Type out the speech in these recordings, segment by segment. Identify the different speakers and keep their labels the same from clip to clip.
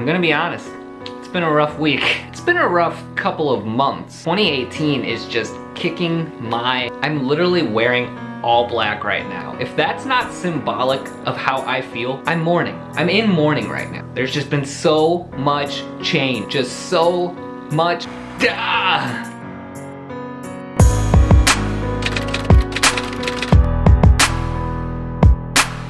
Speaker 1: I'm gonna be honest, it's been a rough week. It's been a rough couple of months. 2018 is just kicking I'm literally wearing all black right now. If that's not symbolic of how I feel, I'm mourning. I'm in mourning right now. There's just been so much change, just so much.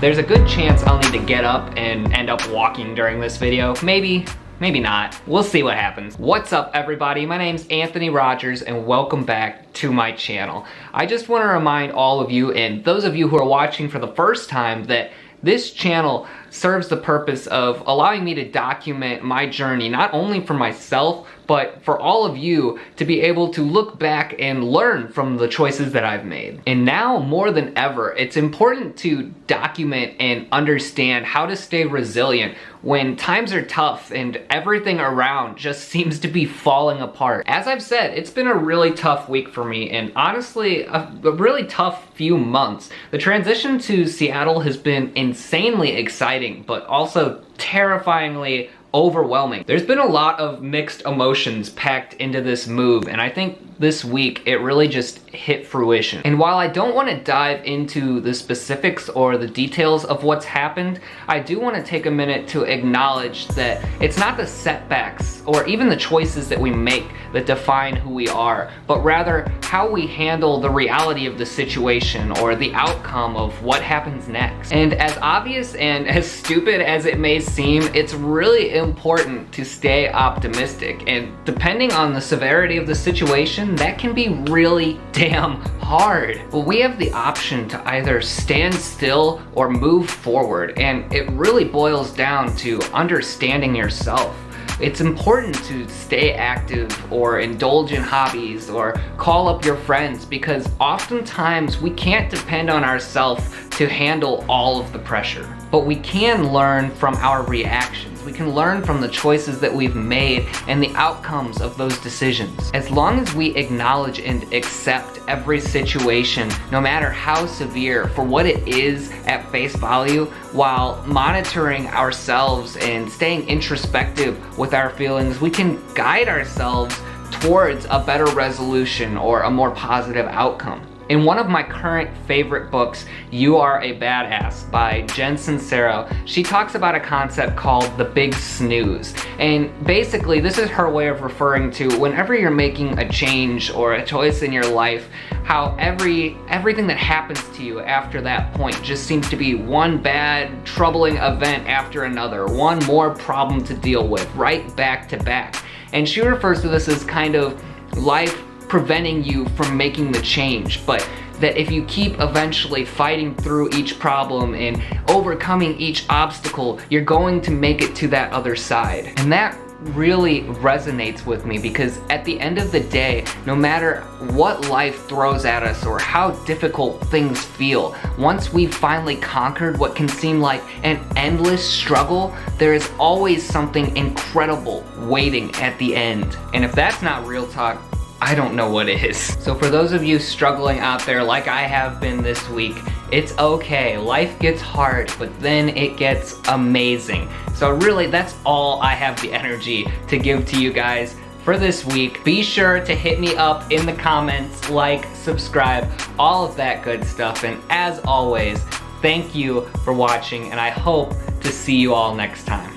Speaker 1: There's a good chance I'll need to get up and end up walking during this video. Maybe not. We'll see what happens. What's up, everybody? My name's Anthony Rogers, and welcome back to my channel. I just want to remind all of you, and those of you who are watching for the first time, that this channel serves the purpose of allowing me to document my journey, not only for myself, but for all of you to be able to look back and learn from the choices that I've made. And now more than ever, it's important to document and understand how to stay resilient when times are tough and everything around just seems to be falling apart. As I've said, it's been a really tough week for me, and honestly, a really tough few months. The transition to Seattle has been insanely exciting, but also terrifyingly overwhelming. There's been a lot of mixed emotions packed into this move, and I think this week it really just hit fruition. And while I don't want to dive into the specifics or the details of what's happened, I do want to take a minute to acknowledge that it's not the setbacks or even the choices that we make that define who we are, but rather how we handle the reality of the situation or the outcome of what happens next. And as obvious and as stupid as it may seem, it's really important to stay optimistic, and depending on the severity of the situation, that can be really damn hard. But we have the option to either stand still or move forward, and it really boils down to understanding yourself. It's important to stay active or indulge in hobbies or call up your friends, because oftentimes we can't depend on ourselves to handle all of the pressure. But we can learn from our reactions. We can learn from the choices that we've made and the outcomes of those decisions. As long as we acknowledge and accept every situation, no matter how severe, for what it is at face value, while monitoring ourselves and staying introspective with our feelings, we can guide ourselves towards a better resolution or a more positive outcome. In one of my current favorite books, You Are a Badass by Jen Sincero, she talks about a concept called the big snooze. And basically, this is her way of referring to whenever you're making a change or a choice in your life, how everything that happens to you after that point just seems to be one bad, troubling event after another, one more problem to deal with, right back to back. And she refers to this as kind of life preventing you from making the change, but that if you keep eventually fighting through each problem and overcoming each obstacle, you're going to make it to that other side. And that really resonates with me, because at the end of the day, no matter what life throws at us or how difficult things feel, once we've finally conquered what can seem like an endless struggle, there is always something incredible waiting at the end. And if that's not real talk, I don't know what is. So for those of you struggling out there like I have been this week, it's okay. Life gets hard, but then it gets amazing. So really, that's all I have the energy to give to you guys for this week. Be sure to hit me up in the comments, like, subscribe, all of that good stuff. And as always, thank you for watching, and I hope to see you all next time.